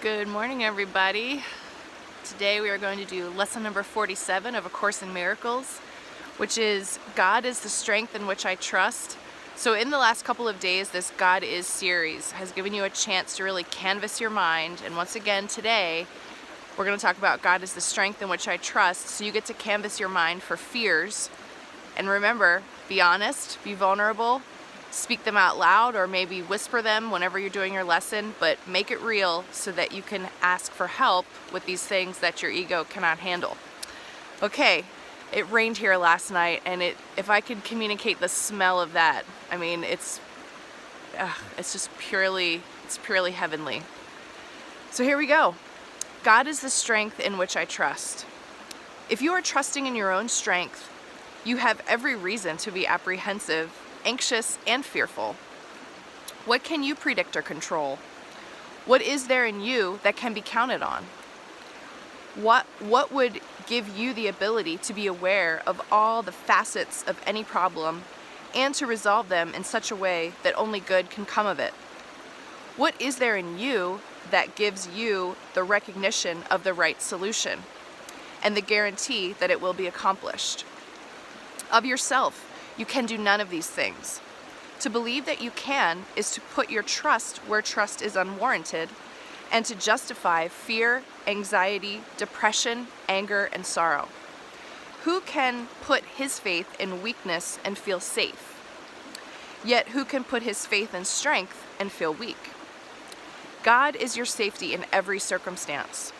Good morning, everybody. Today we are going to do lesson number 47 of A Course in Miracles, which is God is the strength in which I trust. So in the last couple of days, this God is series has given you a chance to really canvas your mind. And once again, today, we're going to talk about God is the strength in which I trust. So you get to canvas your mind for fears. And remember, be honest, be vulnerable, speak them out loud, or maybe whisper them whenever you're doing your lesson, but make it real so that you can ask for help with these things that your ego cannot handle. Okay, it rained here last night, and if I could communicate the smell of that, I mean, it's just purely heavenly. So here we go. God is the strength in which I trust. If you are trusting in your own strength, you have every reason to be apprehensive, anxious, and fearful. What can you predict or control? What is there in you that can be counted on? What would give you the ability to be aware of all the facets of any problem and to resolve them in such a way that only good can come of it? What is there in you that gives you the recognition of the right solution and the guarantee that it will be accomplished? Of yourself, you can do none of these things. To believe that you can is to put your trust where trust is unwarranted and to justify fear, anxiety, depression, anger, and sorrow. Who can put his faith in weakness and feel safe? Yet who can put his faith in strength and feel weak? God is your safety in every circumstance.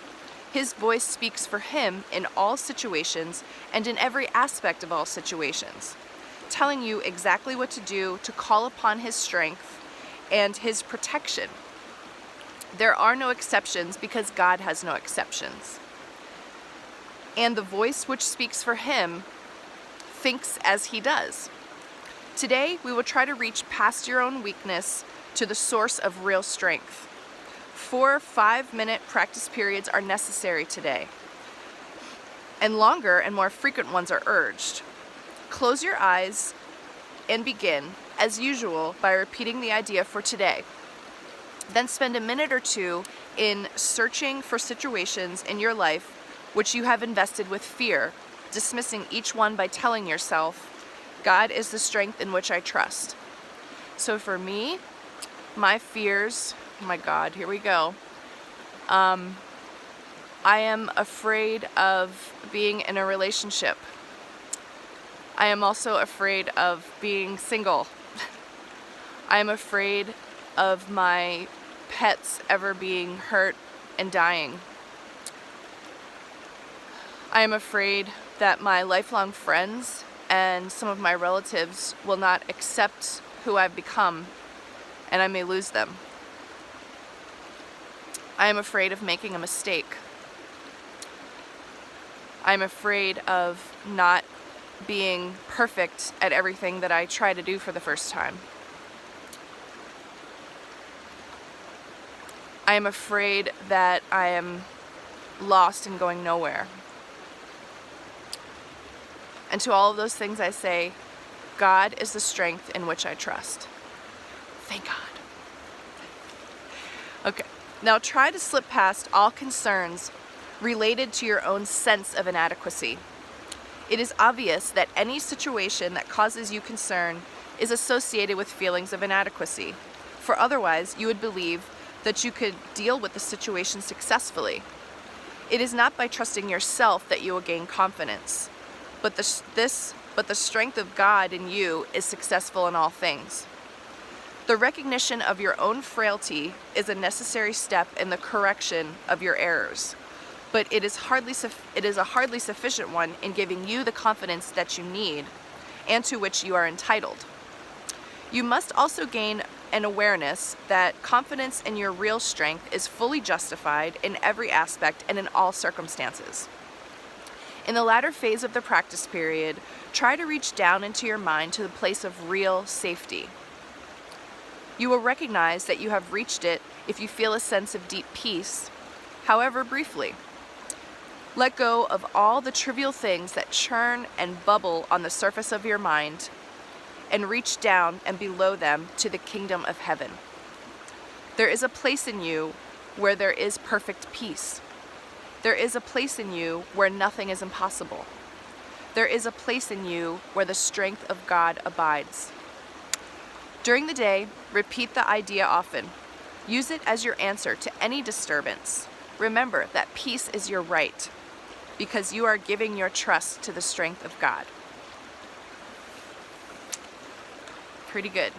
His voice speaks for him in all situations and in every aspect of all situations, telling you exactly what to do to call upon his strength and his protection. There are no exceptions because God has no exceptions. And the voice which speaks for him thinks as he does. Today, we will try to reach past your own weakness to the source of real strength. 4 5-minute practice periods are necessary today, and longer and more frequent ones are urged. Close your eyes and begin, as usual, by repeating the idea for today. Then spend a minute or two in searching for situations in your life which you have invested with fear, dismissing each one by telling yourself, God is the strength in which I trust. So for me, my fears, oh my God, here we go. I am afraid of being in a relationship. I am also afraid of being single. I am afraid of my pets ever being hurt and dying. I am afraid that my lifelong friends and some of my relatives will not accept who I've become, and I may lose them. I am afraid of making a mistake. I'm afraid of not being perfect at everything that I try to do for the first time. I am afraid that I am lost and going nowhere. And to all of those things I say, God is the strength in which I trust. Thank God. Okay, now try to slip past all concerns related to your own sense of inadequacy. It is obvious that any situation that causes you concern is associated with feelings of inadequacy, for otherwise you would believe that you could deal with the situation successfully. It is not by trusting yourself that you will gain confidence, but the strength of God in you is successful in all things. The recognition of your own frailty is a necessary step in the correction of your errors, but it is a hardly sufficient one in giving you the confidence that you need and to which you are entitled. You must also gain an awareness that confidence in your real strength is fully justified in every aspect and in all circumstances. In the latter phase of the practice period, try to reach down into your mind to the place of real safety. You will recognize that you have reached it if you feel a sense of deep peace, however briefly. Let go of all the trivial things that churn and bubble on the surface of your mind and reach down and below them to the kingdom of heaven. There is a place in you where there is perfect peace. There is a place in you where nothing is impossible. There is a place in you where the strength of God abides. During the day, repeat the idea often. Use it as your answer to any disturbance. Remember that peace is your right, because you are giving your trust to the strength of God. Pretty good.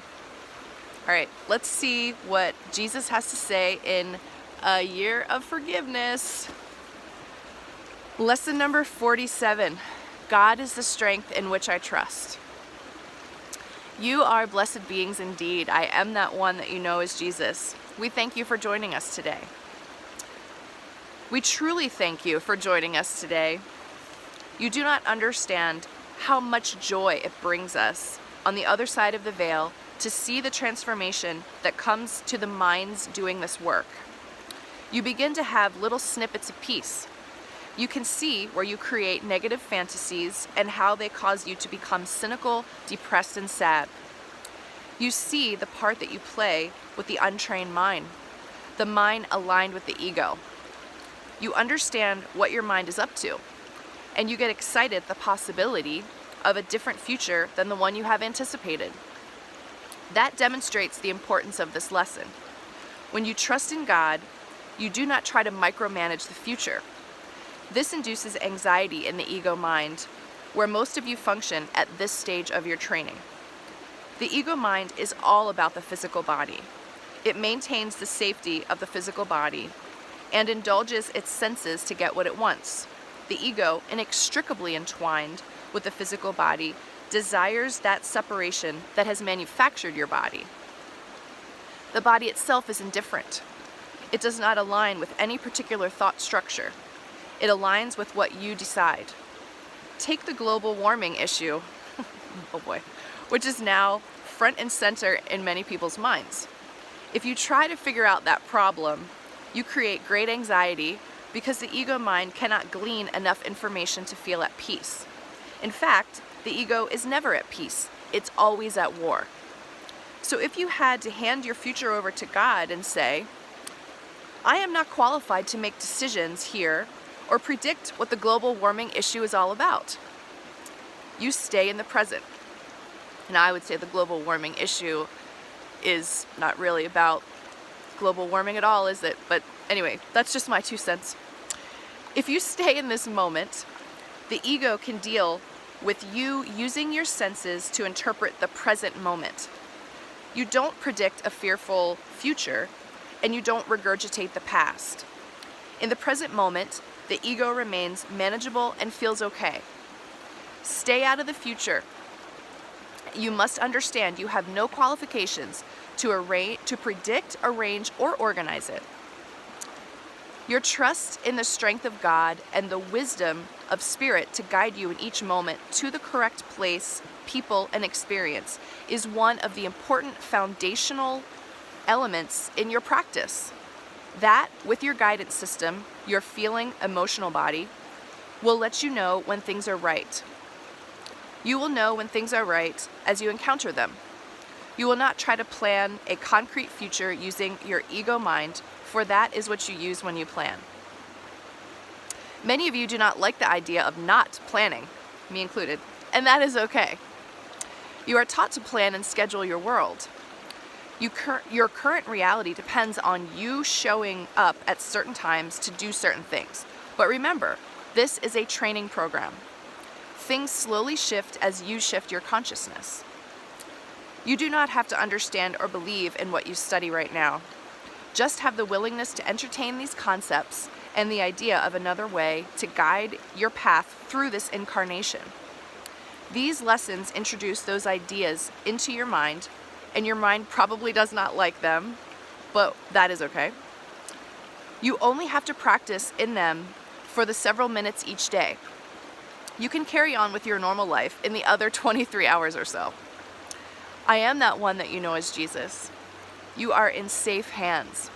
All right, let's see what Jesus has to say in a year of forgiveness. Lesson number 47. God is the strength in which I trust. You are blessed beings indeed. I am that one that you know as Jesus. We thank you for joining us today. We truly thank you for joining us today. You do not understand how much joy it brings us on the other side of the veil to see the transformation that comes to the minds doing this work. You begin to have little snippets of peace. You can see where you create negative fantasies and how they cause you to become cynical, depressed, and sad. You see the part that you play with the untrained mind, the mind aligned with the ego. You understand what your mind is up to, and you get excited at the possibility of a different future than the one you have anticipated. That demonstrates the importance of this lesson. When you trust in God, you do not try to micromanage the future. This induces anxiety in the ego mind, where most of you function at this stage of your training. The ego mind is all about the physical body. It maintains the safety of the physical body and indulges its senses to get what it wants. The ego, inextricably entwined with the physical body, desires that separation that has manufactured your body. The body itself is indifferent. It does not align with any particular thought structure. It aligns with what you decide. Take the global warming issue, oh boy, which is now front and center in many people's minds. If you try to figure out that problem, you create great anxiety because the ego mind cannot glean enough information to feel at peace. In fact, the ego is never at peace. It's always at war. So if you had to hand your future over to God and say, I am not qualified to make decisions here or predict what the global warming issue is all about, you stay in the present. And I would say the global warming issue is not really about global warming at all, is it? But anyway, that's just my 2 cents. If you stay in this moment, the ego can deal with you using your senses to interpret the present moment. You don't predict a fearful future, and you don't regurgitate the past. In the present moment, the ego remains manageable and feels okay. Stay out of the future. You must understand you have no qualifications to predict, arrange, or organize it. Your trust in the strength of God and the wisdom of Spirit to guide you in each moment to the correct place, people, and experience is one of the important foundational elements in your practice. That, with your guidance system, your feeling, emotional body, will let you know when things are right. You will know when things are right as you encounter them. You will not try to plan a concrete future using your ego mind, for that is what you use when you plan. Many of you do not like the idea of not planning, me included, and that is okay. You are taught to plan and schedule your world. Your current reality depends on you showing up at certain times to do certain things. But remember, this is a training program. Things slowly shift as you shift your consciousness. You do not have to understand or believe in what you study right now. Just have the willingness to entertain these concepts and the idea of another way to guide your path through this incarnation. These lessons introduce those ideas into your mind, and your mind probably does not like them, but that is okay. You only have to practice in them for the several minutes each day. You can carry on with your normal life in the other 23 hours or so. I am that one that you know as Jesus. You are in safe hands.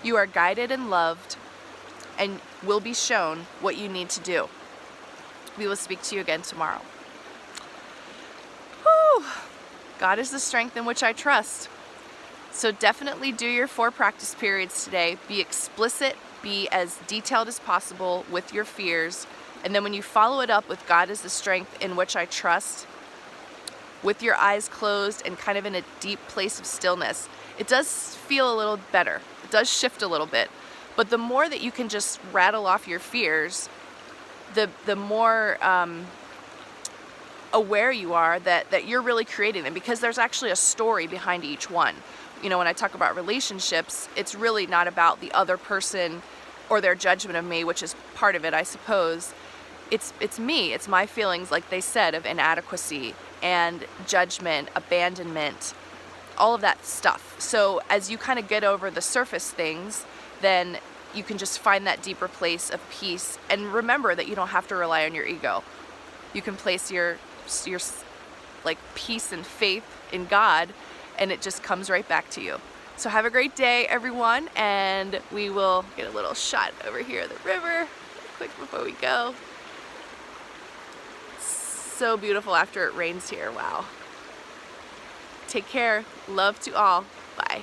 You are guided and loved and will be shown what you need to do. We will speak to you again tomorrow. Whew. God is the strength in which I trust. So definitely do your 4 practice periods today. Be explicit, be as detailed as possible with your fears. And then when you follow it up with God is the strength in which I trust, with your eyes closed and kind of in a deep place of stillness, it does feel a little better. It does shift a little bit. But the more that you can just rattle off your fears, the more aware you are that you're really creating them, because there's actually a story behind each one. You know, when I talk about relationships, it's really not about the other person or their judgment of me, which is part of it, I suppose. It's me, it's my feelings, like they said, of inadequacy and judgment, abandonment, all of that stuff. So as you kind of get over the surface things, then you can just find that deeper place of peace, and remember that you don't have to rely on your ego. You can place your like peace and faith in God, and it just comes right back to you. So have a great day, everyone, and we will get a little shot over here of the river quick before we go. So beautiful after it rains here. Wow. Take care. Love to all. Bye.